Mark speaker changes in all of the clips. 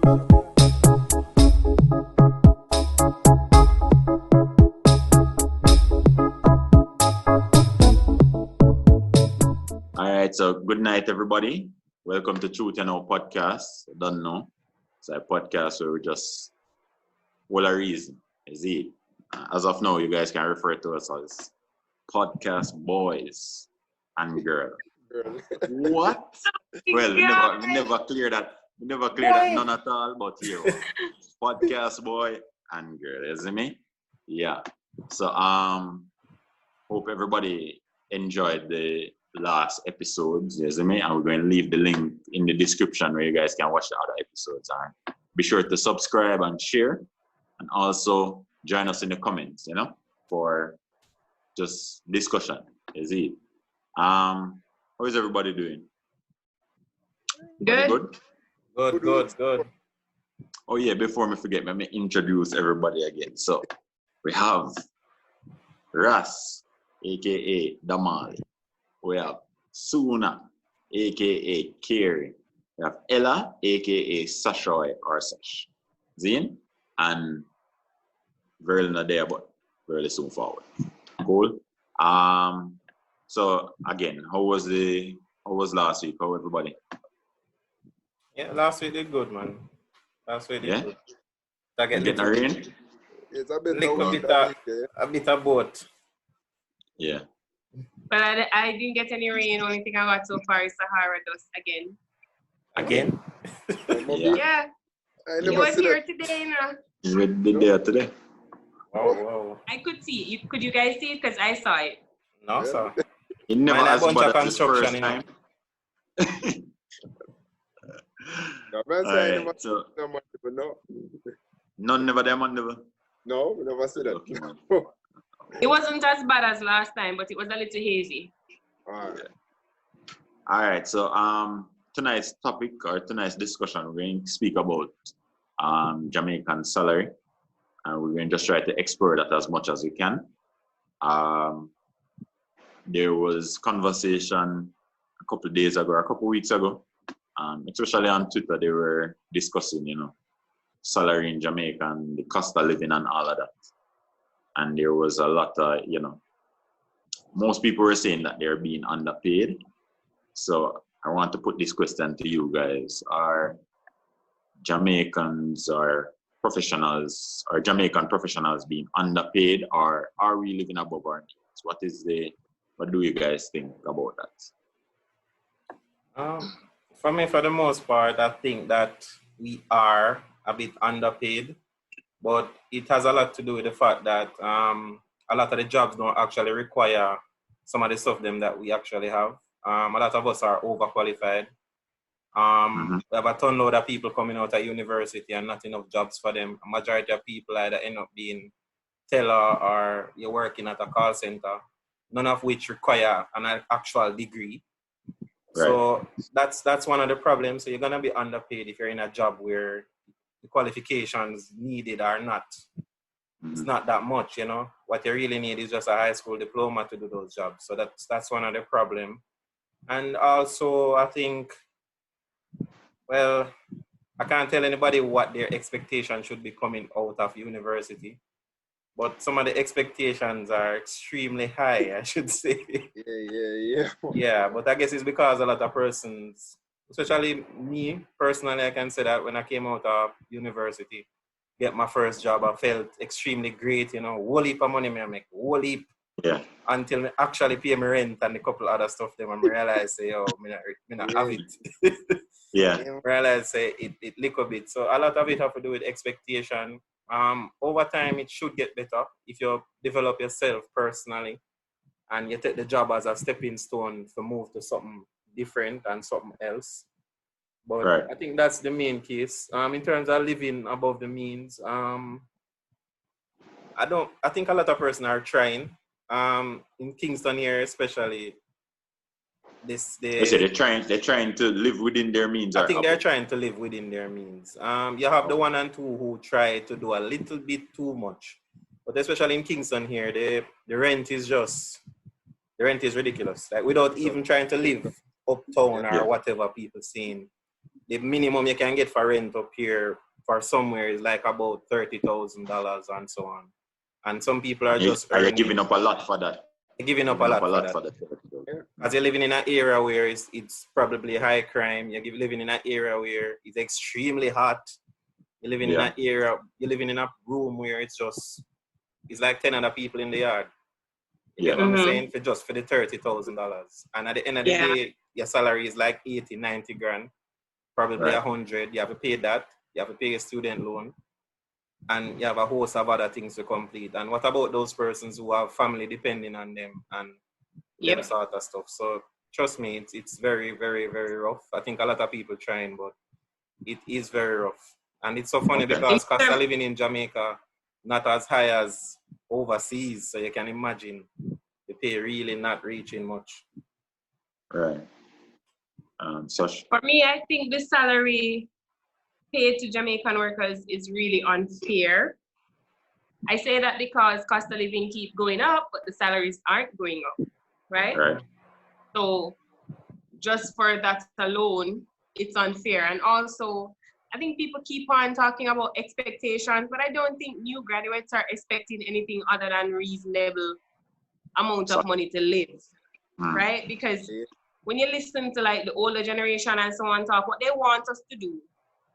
Speaker 1: All right, so good night, everybody. Welcome to Truth and Our podcast. I don't know. It's a podcast where we just all a reason. Is it? As of now, you guys can refer to us as podcast boys and girl. What? Well, we never clear that. We never clear that none at all. But here, podcast boy and girl. You see me? Yeah. So hope everybody enjoyed the last episodes, you see me? And we're going to leave the link in the description where you guys can watch the other episodes. And be sure to subscribe and share, and also join us in the comments, for just discussion. Is it? How is everybody doing?
Speaker 2: Good.
Speaker 3: Good.
Speaker 1: Oh yeah, before me forget, let me introduce everybody again. So we have Ras, aka Damali. We have Suna, aka Kerry. We have Ella, aka Sashoy or Sash. Zine, and very not there, but very soon forward. Cool. So again, how was last week? How everybody?
Speaker 3: Yeah, last week did good, man. Last week did good.
Speaker 1: Getting a rain?
Speaker 4: It's a
Speaker 3: bit of both.
Speaker 1: Yeah.
Speaker 2: But I didn't get any rain. Only thing I got so far is Sahara dust again.
Speaker 3: Again?
Speaker 2: Yeah. You was here today,
Speaker 1: You were there today?
Speaker 3: Wow.
Speaker 2: I could see it. Could you guys see it? Because I saw it.
Speaker 3: No, sir.
Speaker 1: It never has bad as the first time. Alright, so none never them on never.
Speaker 4: No, we never said that.
Speaker 1: Okay,
Speaker 2: It wasn't as bad as last time, but it was a little hazy.
Speaker 1: Alright, so tonight's topic or tonight's discussion, we're going to speak about Jamaican salary, and we're going to just try to explore that as much as we can. There was conversation a couple of weeks ago, especially on Twitter. They were discussing, salary in Jamaica and the cost of living and all of that. And there was a lot of, most people were saying that they're being underpaid. So I want to put this question to you guys. Are Jamaicans or professionals or Jamaican professionals being underpaid, or are we living above our needs? What do you guys think about that?
Speaker 3: For me, for the most part, I think that we are a bit underpaid, but it has a lot to do with the fact that a lot of the jobs don't actually require some of the stuff that we actually have. A lot of us are overqualified. We have a ton load of people coming out of university and not enough jobs for them. A majority of people either end up being teller or you're working at a call center, none of which require an actual degree. Right. So that's one of the problems. So you're gonna be underpaid if you're in a job where the qualifications needed are not. It's not that much, What you really need is just a high school diploma to do those jobs. So that's one of the problems. And also, I think, I can't tell anybody what their expectation should be coming out of university. But some of the expectations are extremely high, I should say.
Speaker 4: Yeah.
Speaker 3: Yeah, but I guess it's because a lot of persons, especially me personally, I can say that when I came out of university, get my first job, I felt extremely great, whole heap of money I make, whole heap.
Speaker 1: Yeah.
Speaker 3: Until I actually pay my rent and a couple other stuff, then I realize, I not have it.
Speaker 1: Yeah.
Speaker 3: I realize it little bit. So a lot of it have to do with expectation. Over time, it should get better if you develop yourself personally and you take the job as a stepping stone to move to something different and something else. But right. I think that's the main case. In terms of living above the means, I think a lot of persons are trying. In Kingston here, especially,
Speaker 1: they're trying to live within their means.
Speaker 3: I think they're trying to live within their means. You have the 1 and 2 who try to do a little bit too much, but especially in Kingston here, the rent is ridiculous. Like without even trying to live uptown or whatever people saying, the minimum you can get for rent up here for somewhere is like about $30,000 and so on. And some people are just
Speaker 1: Are you
Speaker 3: earning.
Speaker 1: giving up a lot for that?
Speaker 3: Giving up a lot for that.
Speaker 4: Yeah.
Speaker 3: As you're living in an area where it's probably high crime, you're living in an area where it's extremely hot. You're living in an area, you're living in a room where it's like 10 other people in the yard. You get what I'm saying? For the $30,000. And at the end of the day, your salary is like 80, 90 grand, probably 100. You have to pay that. You have to pay a student loan. And you have a host of other things to complete. And what about those persons who have family depending on them and them sort of stuff? So trust me, it's very, very, very rough. I think a lot of people trying, but it is very rough. And it's so funny because cost of living in Jamaica not as high as overseas. So you can imagine the pay really not reaching much.
Speaker 1: Right.
Speaker 2: For me, I think the salary paid to Jamaican workers is really unfair. I say that because cost of living keep going up, but the salaries aren't going up, right?
Speaker 1: Right.
Speaker 2: So just for that alone, it's unfair. And also, I think people keep on talking about expectations, but I don't think new graduates are expecting anything other than reasonable amount of money to live, right? Because when you listen to like the older generation and so on talk, what they want us to do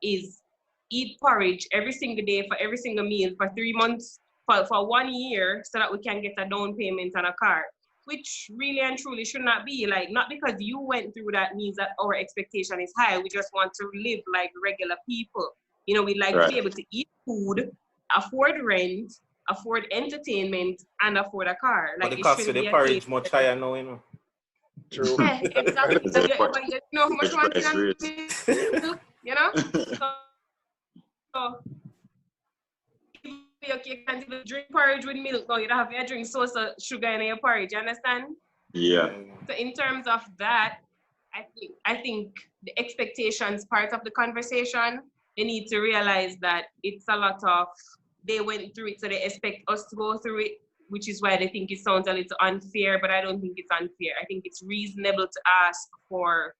Speaker 2: is eat porridge every single day for every single meal for 3 months, for 1 year, so that we can get a down payment on a car, which really and truly should not be. Like, not because you went through that means that our expectation is high. We just want to live like regular people. You know, we like to be able to eat food, afford rent, afford entertainment, and afford a car. Like,
Speaker 3: but the cost of the porridge much higher now, you know.
Speaker 4: True.
Speaker 2: Yeah, exactly. But you know how much one can milk, you know? So you can't even drink porridge with milk. No, you don't have your drink source of sugar in your porridge, you understand?
Speaker 1: Yeah.
Speaker 2: So in terms of that, I think the expectations part of the conversation, they need to realize that it's a lot of, they went through it, so they expect us to go through it, which is why they think it sounds a little unfair, but I don't think it's unfair. I think it's reasonable to ask for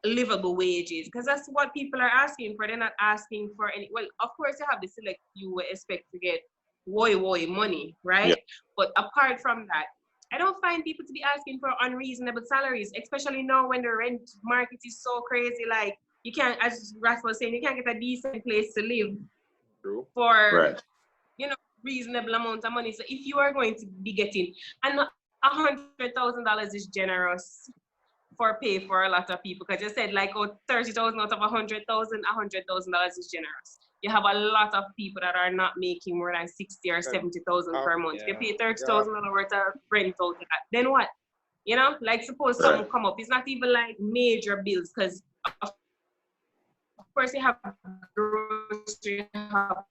Speaker 2: livable wages, because that's what people are asking for. They're not asking for any, well, of course you have the select you would expect to get woy money, right? Yeah. But apart from that, I don't find people to be asking for unreasonable salaries, especially now when the rent market is so crazy. Like, you can't, as Raf was saying, you can't get a decent place to live for, you know, reasonable amount of money. So if you are going to be getting, and $100,000 is generous for pay for a lot of people, because you said like, oh, 30,000 out of 100,000, $100,000 is generous. You have a lot of people that are not making more than 60 or 70,000 per month. You pay $30,000 worth of rent out of that. Then what? You know, like suppose something come up. It's not even like major bills, because of course you have grocery, you have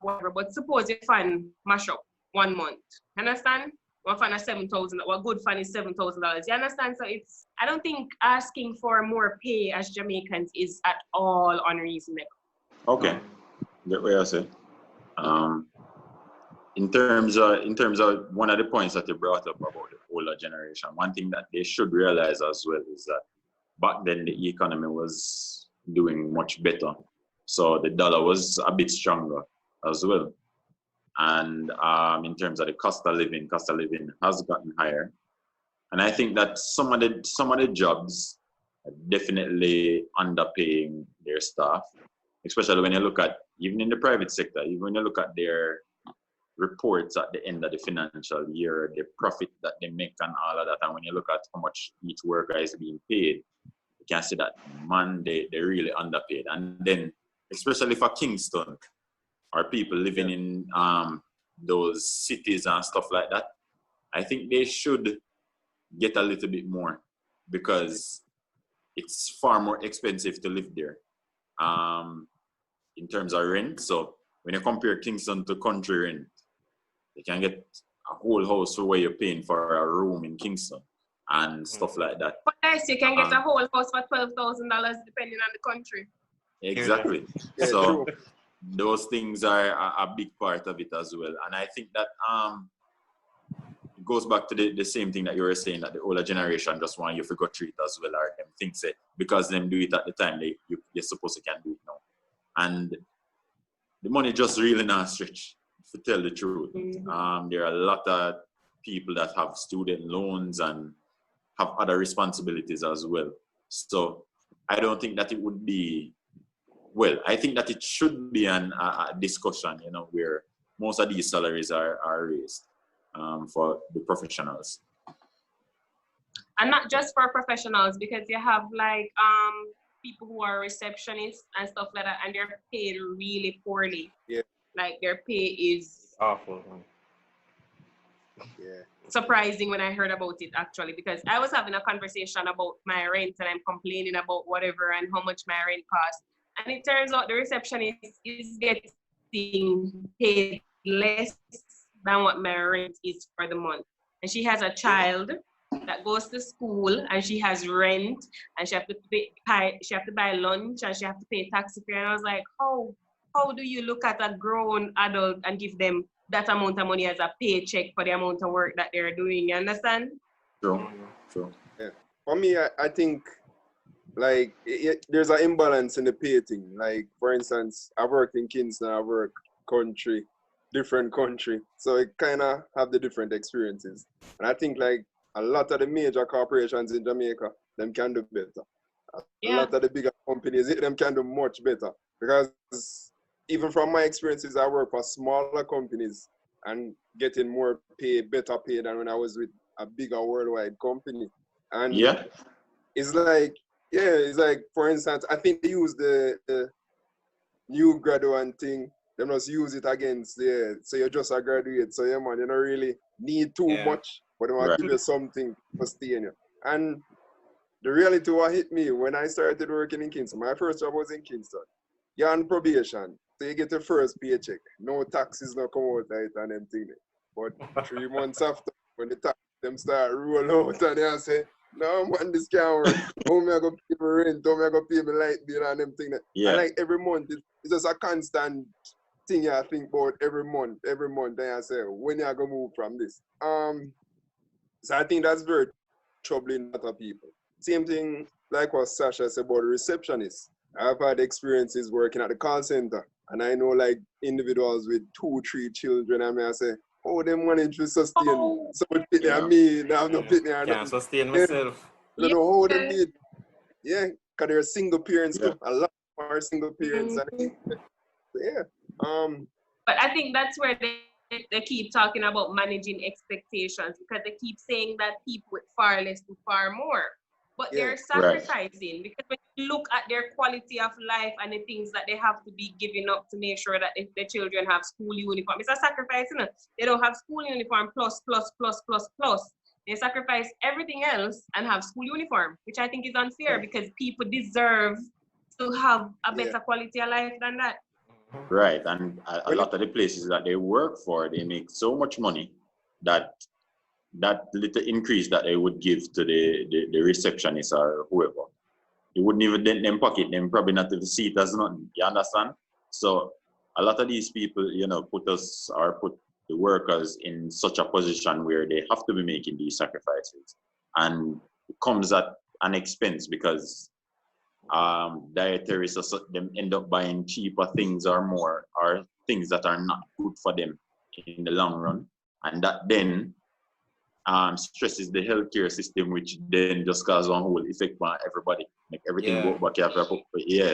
Speaker 2: whatever. But suppose your fan mash up 1 month. Understand? One fan is $7,000. What good fan is $7,000. You understand? So it's, I don't think asking for more pay as Jamaicans is at all unreasonable.
Speaker 1: Okay, get what you're saying. In terms of one of the points that you brought up about the older generation, one thing that they should realize as well is that back then the economy was doing much better, so the dollar was a bit stronger as well. And in terms of the cost of living has gotten higher. And I think that some of the jobs are definitely underpaying their staff, especially when you look at, even in the private sector, even when you look at their reports at the end of the financial year, the profit that they make and all of that. And when you look at how much each worker is being paid, you can see that, man, they're really underpaid. And then, especially for Kingston, or people living in those cities and stuff like that, I think they should get a little bit more, because it's far more expensive to live there in terms of rent. So when you compare Kingston to country rent, you can get a whole house for where you're paying for a room in Kingston and stuff like that.
Speaker 2: But yes, you can get a whole house for $12,000 depending on the country.
Speaker 1: Exactly.
Speaker 4: Yeah,
Speaker 1: so
Speaker 4: true.
Speaker 1: Those things are a big part of it as well. And I think that goes back to the same thing that you were saying, that the older generation just want you to go treat as well, or them thinks it because them do it at the time you're supposed to can do it now. And the money just really not stretch, to tell the truth. There are a lot of people that have student loans and have other responsibilities as well. So I don't think that it would be, well, I think that it should be a discussion, you know, where most of these salaries are raised for the professionals.
Speaker 2: And not just for professionals, because you have like people who are receptionists and stuff like that, and they're paid really poorly.
Speaker 4: Yeah.
Speaker 2: Like their pay is
Speaker 3: awful.
Speaker 4: Yeah.
Speaker 2: Surprising when I heard about it, actually, because I was having a conversation about my rent and I'm complaining about whatever and how much my rent costs. And it turns out the receptionist is getting paid less than what my rent is for the month. And she has a child that goes to school, and she has rent, and she have to buy lunch, and she have to pay taxi fare. And I was like, how do you look at a grown adult and give them that amount of money as a paycheck for the amount of work that they're doing? You understand?
Speaker 1: True.
Speaker 4: Yeah. For me, I think like there's an imbalance in the pay thing. Like, for instance, I worked in Kingston, I work different country. So it kind of have the different experiences. And I think like a lot of the major corporations in Jamaica, them can do better. A lot of the bigger companies, them can do much better. Because even from my experiences, I work for smaller companies and getting more pay, better pay than when I was with a bigger worldwide company. And it's like, for instance, I think they use the new graduate thing. They must use it against so you're just a graduate. So man, you don't really need too much, but they want to give you something for staying you. And the reality what hit me when I started working in Kingston, my first job was in Kingston. You're on probation, so you get your first paycheck. No taxes no come out of it and them things. But 3 months after, when the tax them start roll out and they say, no man, this can't work. How am I going to pay my rent? How am I going to pay my light bill and them things? And like every month, it's just a constant thing I think about every month. And I say, when are you going to move from this? So I think that's very troubling to a lot of people. Same thing like what Sasha said about the receptionist. I've had experiences working at the call center, and I know like individuals with 2-3 children, and I say, oh, they manage to sustain someone fit there me, I'm not fit there.
Speaker 3: Can't sustain myself.
Speaker 4: I don't know how they did. Yeah, because they're single parents too. A lot are single parents. And
Speaker 2: But I think that's where they keep talking about managing expectations, because they keep saying that people with far less do far more. But they're sacrificing, because when you look at their quality of life and the things that they have to be giving up to make sure that if their children have school uniform, it's a sacrifice, you know? They don't have school uniform plus. They sacrifice everything else and have school uniform, which I think is unfair, because people deserve to have a better quality of life than that.
Speaker 1: Right, and a lot of the places that they work for, they make so much money that little increase that they would give to the receptionist or whoever, it wouldn't even dent them pocket, them probably not even see it as nothing. You understand? So a lot of these people, you know, put the workers in such a position where they have to be making these sacrifices, and it comes at an expense, because dietaries, them end up buying cheaper things or things that are not good for them in the long run, and that then stresses the healthcare system, which then just causes one whole effect on everybody, make everything go back up.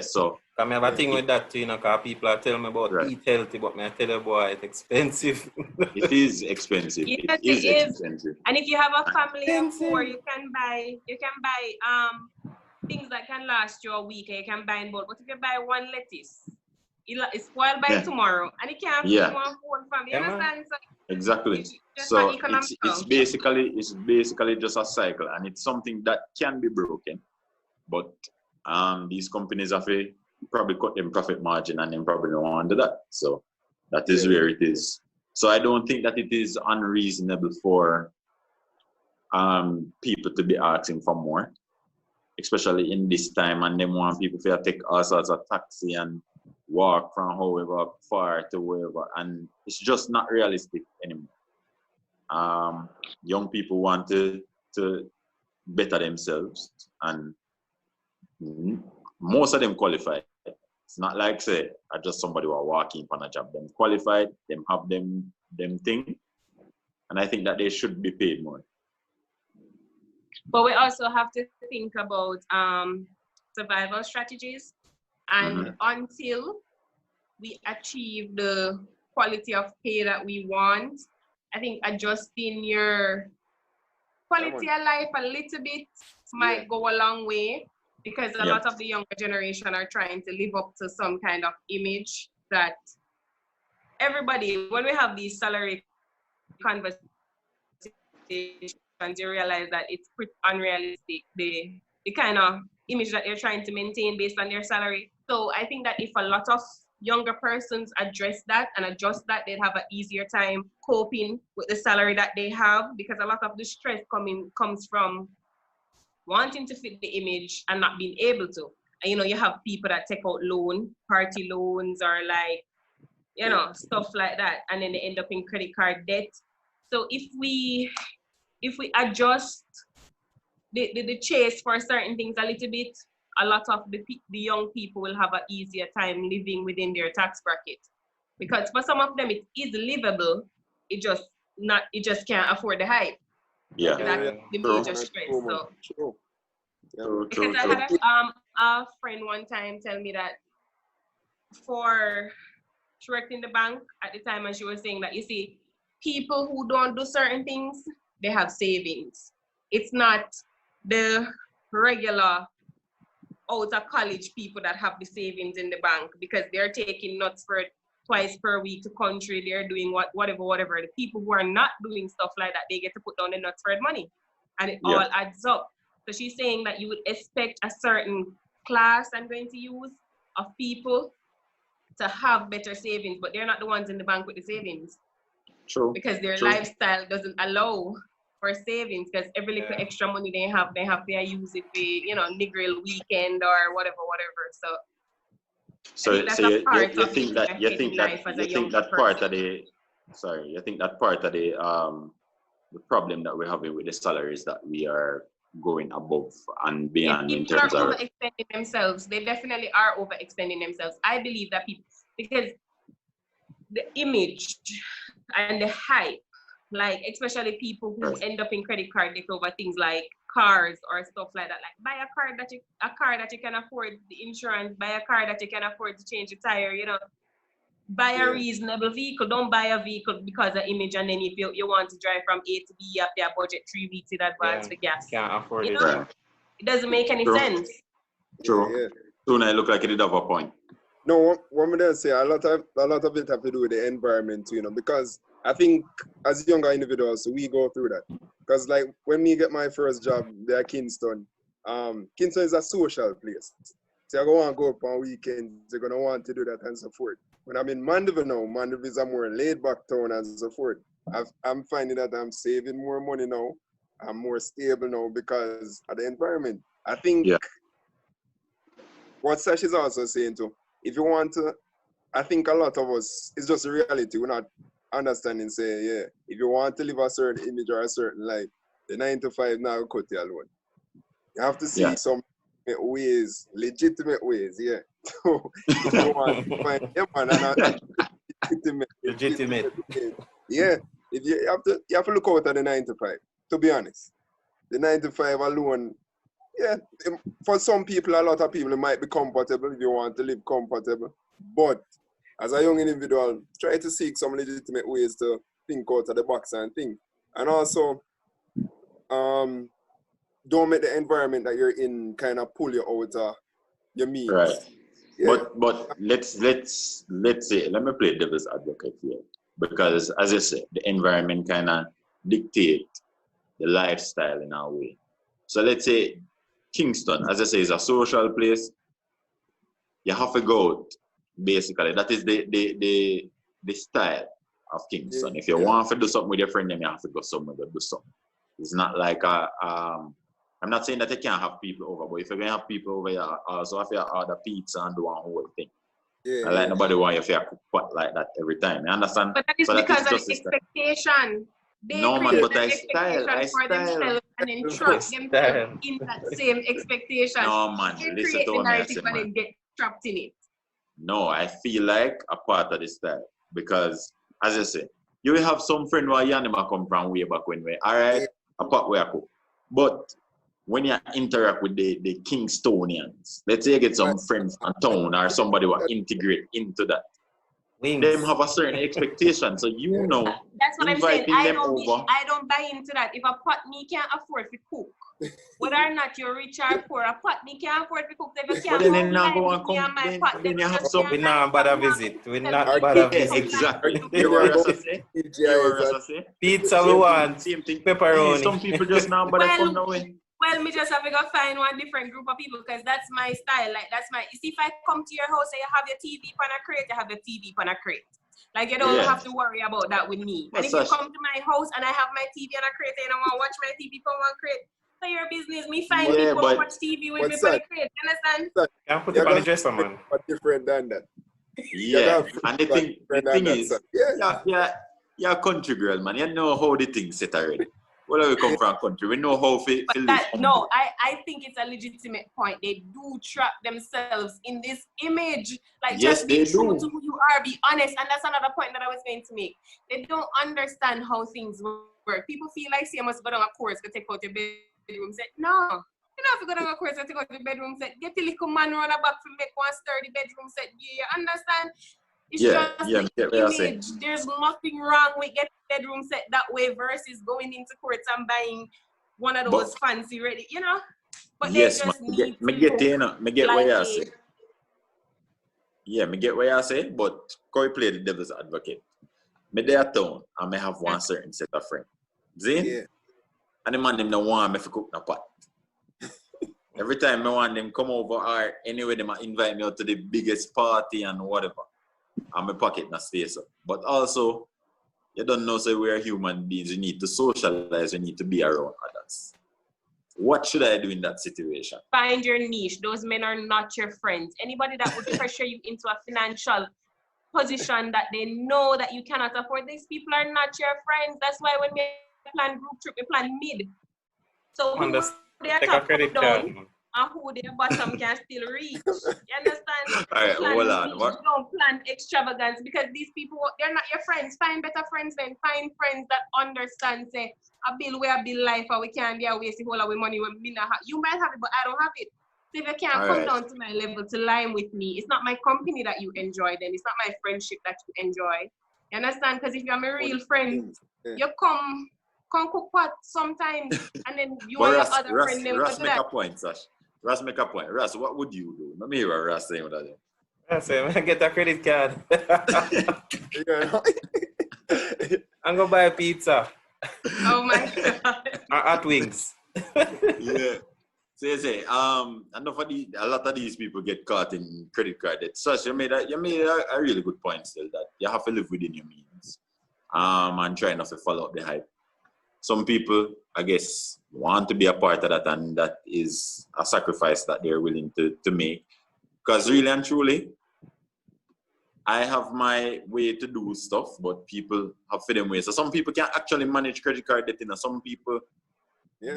Speaker 1: So
Speaker 3: I have a thing with that too, you know, because people are telling me about eat healthy, but I tell you, boy, it's expensive.
Speaker 1: It is expensive.
Speaker 2: Yes,
Speaker 1: it is expensive.
Speaker 2: And if you have a family of 4, you can buy things that can last you a week, and you can buy in bulk. But if you buy 1 lettuce, it's spoiled by tomorrow, and it can't feed one whole family. You understand? So
Speaker 1: exactly. So it's basically just a cycle, and it's something that can be broken. But these companies have to probably cut them profit margin, and then probably don't want to do that. So that is where it is. So I don't think that it is unreasonable for people to be asking for more, especially in this time, and they want people to take all sorts of taxi and walk from however far to wherever, and it's just not realistic anymore. Young people want to better themselves, and most of them qualified. It's not like say I just somebody who are walking on a job. Them qualified, them have them thing, and I think that they should be paid more.
Speaker 2: But we also have to think about survival strategies, and until we achieve the quality of pay that we want, I think adjusting your quality of life a little bit might go a long way, because a lot of the younger generation are trying to live up to some kind of image that everybody, when we have these salary conversations, you realize that it's pretty unrealistic, the kind of image that they're trying to maintain based on their salary. So I think that if a lot of younger persons address that and adjust that, they'd have an easier time coping with the salary that they have, because a lot of the stress comes from wanting to fit the image and not being able to. And you have people that take out party loans, or like, stuff like that, and then they end up in credit card debt. So if we adjust the chase for certain things a little bit, a lot of the young people will have an easier time living within their tax bracket. Because for some of them it is livable, it just can't afford the hype. That's the major stress. Because I had a friend one time tell me that she worked in the bank at the time, and she was saying that, you see, people who don't do certain things, they have savings. It's not the regular out of college people that have the savings in the bank, because they're taking nuts for twice per week to country, they're doing whatever. The people who are not doing stuff like that, they get to put down the nuts for the money, and it all adds up. So she's saying that you would expect a certain class, I'm going to use, of people to have better savings, but they're not the ones in the bank with the savings.
Speaker 1: True.
Speaker 2: Because their lifestyle doesn't allow for savings, because every little extra money they have to use it for, niggeril weekend or whatever. So you think that part of the problem that we're having with the salaries, that we are going above and beyond in terms of overextending themselves. They definitely are overextending themselves. I believe that people, because the image and the hype, like especially people who end up in credit card debt over things like cars or stuff like that. Like, buy a car that you can afford the insurance, buy a car that you can afford to change the tire, buy a reasonable vehicle. Don't buy a vehicle because of image, and then if you want to drive from A to B, you have to have budget 3 weeks in advance for gas.
Speaker 3: Can't afford it.
Speaker 2: It doesn't make any sense.
Speaker 1: True. Soon I look like it did have a point.
Speaker 4: No, what I'm gonna say, a lot of it have to do with the environment, because I think as younger individuals, we go through that. Because like when me get my first job there at Kingston, Kingston is a social place. So you're going to go up on weekends, you're going to want to do that and so forth. When I'm in Mandeville now, Mandeville is a more laid back town and so forth. I'm finding that I'm saving more money now. I'm more stable now because of the environment. I think what Sash is also saying too, if you want to, I think a lot of us, it's just a reality. We're not understanding, say, if you want to live a certain image or a certain life, the 9 to 5 now cut you alone. You have to see some ways, legitimate ways, So if you want to find them and legitimate. If you have to look out at the 9 to 5, to be honest. The 9 to 5 alone, for some people, a lot of people, it might be comfortable if you want to live comfortable. But as a young individual, try to seek some legitimate ways to think out of the box and think. And also, don't make the environment that you're in kind of pull you out of your means.
Speaker 1: Right. But let's say, let me play devil's advocate here. Because as I said, the environment kind of dictates the lifestyle in our way. So let's say Kingston, as I say, is a social place. You have to go out, basically. That is the style of Kingston. If you want to do something with your friend, then you have to go somewhere to do something. It's not like I'm not saying that you can't have people over, but if you're going to have people over, you also have to order pizza and do one whole thing. Nobody want you to cook pot like that every time. You understand?
Speaker 2: But that is because of expectation. They
Speaker 1: No, man,
Speaker 2: create
Speaker 1: but
Speaker 2: that
Speaker 1: I
Speaker 2: expectation for
Speaker 1: style.
Speaker 2: themselves and then trap themselves in that same expectation.
Speaker 1: No, man,
Speaker 2: They
Speaker 1: listen
Speaker 2: create
Speaker 1: to
Speaker 2: the
Speaker 1: what I
Speaker 2: narrative
Speaker 1: say,
Speaker 2: and
Speaker 1: man.
Speaker 2: then get trapped in it.
Speaker 1: No, I feel like a part of the style because, as I say, you will have some friend where you and them a come from way back when we, all right, a part where I cook. But when you interact with the Kingstonians, let's say you get some friends from town or somebody who integrate into that,
Speaker 3: Wings.
Speaker 1: them have a certain expectation. So you know,
Speaker 2: that's what I'm saying.
Speaker 1: inviting them over.
Speaker 2: I don't buy into that. If a pot me can't afford to cook, whether or not you're rich or poor, a pot me can't afford to cook. If you
Speaker 1: But
Speaker 2: can't
Speaker 1: then now
Speaker 2: cook
Speaker 1: go and
Speaker 2: me
Speaker 1: come,
Speaker 2: and my pot,
Speaker 1: then you have
Speaker 2: just
Speaker 1: some.
Speaker 2: can't
Speaker 3: We're not
Speaker 2: buy
Speaker 3: bad a
Speaker 2: it.
Speaker 3: visit. We're not
Speaker 2: Yeah,
Speaker 3: bad a
Speaker 1: Yeah,
Speaker 3: visit.
Speaker 1: exactly.
Speaker 4: Yeah,
Speaker 1: You know what I say? You know
Speaker 4: TGI
Speaker 1: what
Speaker 4: is
Speaker 1: I say?
Speaker 3: Pizza we want.
Speaker 1: Same thing.
Speaker 3: Pepperoni.
Speaker 1: Hey, some people just now but come that way.
Speaker 2: Well, me just have to go find one different group of people because that's my style. Like that's my. You see, if I come to your house and you have your TV on a crate, you have your TV on a crate. Like you don't have to worry about that with me. And if you come to my house and I have my TV on a crate and I want to watch my TV from one crate, so your business. Me find people who watch TV with me for the crate. You understand?
Speaker 3: Can't put it on the dresser, man.
Speaker 4: But different than that.
Speaker 1: Yeah, and the thing is,
Speaker 4: yeah,
Speaker 1: you're a country girl, man. You know how the things set already. Where we come from, country, we know how to live.
Speaker 2: No, I think it's a legitimate point. They do trap themselves in this image. Like,
Speaker 1: yes,
Speaker 2: just be true to who you are, be honest. And that's another point that I was going to make. They don't understand how things work. People feel like, say, I must go down a course to take out your bedroom set. No. You know, if you go down a course to take out your bedroom set, get the little man run back to make one sturdy bedroom set. You understand? It's just the image. There's nothing wrong with getting bedroom set that way versus going into courts and buying one of those fancy ready, you know? But
Speaker 1: yes,
Speaker 2: they just need
Speaker 1: me
Speaker 2: to
Speaker 1: get what you say. Yeah, me get what you say, but Corey play the devil's advocate. Me there town and me have one certain set of friends. See?
Speaker 4: Yeah.
Speaker 1: And the man them no want me to cook no pot. Every time me want them come over or anyway them invite me out to the biggest party and whatever. And my pocket not stay so. But also, you don't know, so we're human beings. You need to socialize. You need to be around others. What should I do in that situation?
Speaker 2: Find your niche. Those men are not your friends. Anybody that would pressure you into a financial position that they know that you cannot afford, these people are not your friends. That's why when we plan group trip, we plan mid. So who they are top down and who their bottom can still reach. You understand?
Speaker 1: All right, hold on.
Speaker 2: Don't plan extravagance because these people, they're not your friends. Find better friends then. Find friends that understand, say, a bill where a bill life or we can't be a waste all our money when we not have. You might have it, but I don't have it. So if you can't come down to my level to line with me, it's not my company that you enjoy then. It's not my friendship that you enjoy. You understand? Because if you're my real friend, you come cook pot sometimes and then you and your other friend never do that.
Speaker 1: Make a point, Sash. Russ make a point. Russ, what would you do? Let me hear what Russ saying with that.
Speaker 3: I say, get a credit card. I'm going to buy a pizza.
Speaker 2: Oh my God.
Speaker 3: At Wings.
Speaker 1: Yeah. Say, I know a lot of these people get caught in credit card debt. Sash, you made a really good point still that you have to live within your means. And try not to follow up the hype. Some people, I guess, want to be a part of that, and that is a sacrifice that they're willing to make. Because really and truly, I have my way to do stuff, but people have for them ways. So some people can actually manage credit card debt, and some people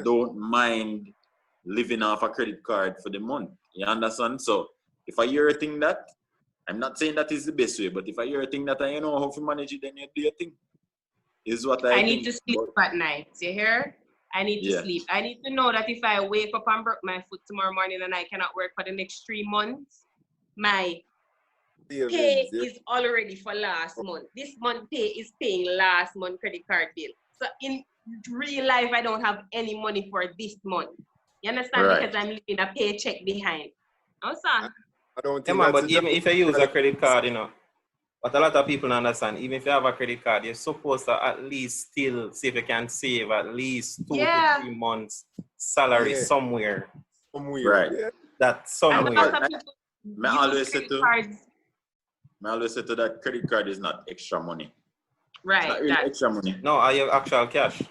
Speaker 1: don't mind living off a credit card for the month. You understand? So if I hear a thing that, I'm not saying that is the best way, but if I hear a thing that I know how to manage it, then you do your thing. Is what I
Speaker 2: need to sleep at night. You hear? I need to sleep. I need to know that if I wake up and break my foot tomorrow morning and I cannot work for the next 3 months, my pay is already for last month. This month pay is paying last month credit card bill. So in real life, I don't have any money for this month. You understand? Right. Because I'm leaving a paycheck behind. No, sir.
Speaker 4: I don't think
Speaker 3: but even if you use a credit card, you know, what a lot of people don't understand, even if you have a credit card, you're supposed to at least still see if you can save at least 2 to 3 months salary somewhere.
Speaker 1: Right.
Speaker 4: Yeah.
Speaker 3: That's somewhere.
Speaker 1: I always say to that credit card is not extra money.
Speaker 2: Right.
Speaker 1: It's not really extra money.
Speaker 3: No, I have actual cash.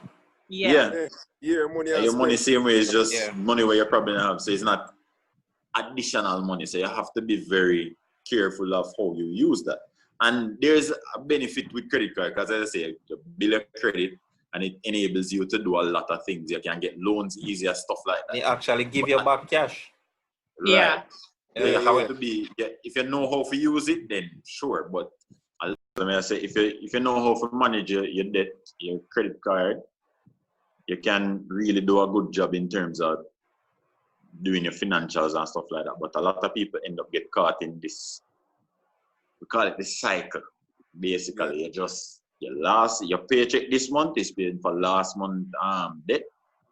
Speaker 1: Yeah.
Speaker 4: Your
Speaker 1: money same way is just money where you probably don't have. So it's not additional money. So you have to be very careful of how you use that. And there's a benefit with credit card because, as I say, the bill of credit, and it enables you to do a lot of things. You can get loans easier, stuff like that.
Speaker 3: They actually give you back cash.
Speaker 2: Yeah.
Speaker 1: Right. So you have to be, if you know how to use it, then sure. But let me say, if you know how to manage your debt, your credit card, you can really do a good job in terms of doing your financials and stuff like that. But a lot of people end up get caught in this, we call it the cycle. Basically, your paycheck this month is paid for last month debt,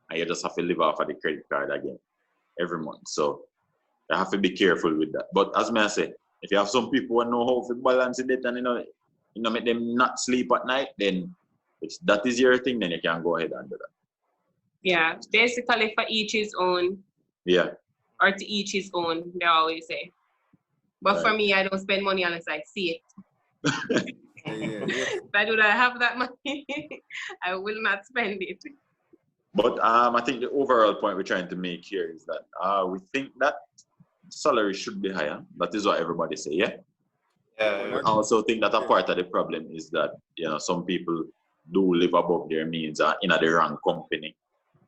Speaker 1: and you just have to live off of the credit card again every month. So you have to be careful with that. But as I say, if you have some people who know how to balance it and make them not sleep at night, then if that is your thing, then you can go ahead and do that.
Speaker 2: Yeah. Basically, for each his own.
Speaker 1: Yeah.
Speaker 2: Or to each his own, they always say. But for me, I don't spend money unless I see it. If I do not have that money, I will not spend it.
Speaker 1: But I think the overall point we're trying to make here is that we think that salary should be higher. That is what everybody say, yeah?
Speaker 3: Yeah.
Speaker 1: I also think that a part of the problem is that some people do live above their means in the wrong company,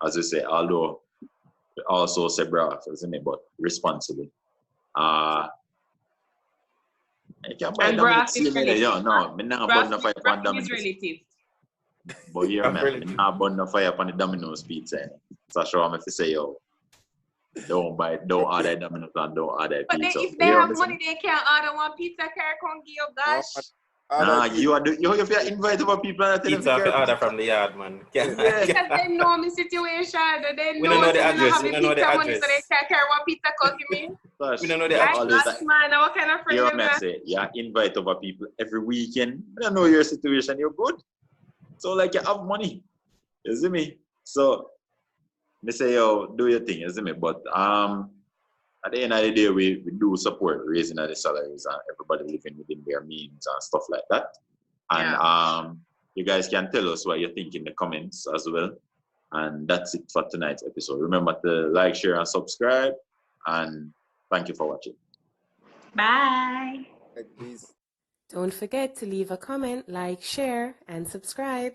Speaker 1: as we say, although we also say brave, isn't it? But responsibly.
Speaker 2: And brass is relative.
Speaker 1: Brass
Speaker 2: is relative.
Speaker 1: But here, man, I'm not burn no fire upon the Domino's pizza. So sure I'm if you say, yo, don't order Domino's and don't order
Speaker 2: but
Speaker 1: pizza.
Speaker 2: But if they have money, they can't order one pizza, can't give you, gosh.
Speaker 1: If you invite over people and tell them
Speaker 3: to order from the yard, man.
Speaker 2: Because they know my situation. They
Speaker 3: we don't know the address.
Speaker 2: We don't know the address. Money, so they can't carry one pizza cause me.
Speaker 3: We don't know the address.
Speaker 2: Man, what kind of friend
Speaker 1: you say, yeah, invite over people every weekend. I don't know your situation. You're good. So like you have money. You see me? So they say, yo, do your thing, you see me? But at the end of the day, we do support raising the salaries and everybody living within their means and stuff like that. And you guys can tell us what you think in the comments as well. And that's it for tonight's episode. Remember to like, share, and subscribe. And thank you for watching.
Speaker 2: Bye.
Speaker 4: Peace.
Speaker 5: Don't forget to leave a comment, like, share, and subscribe.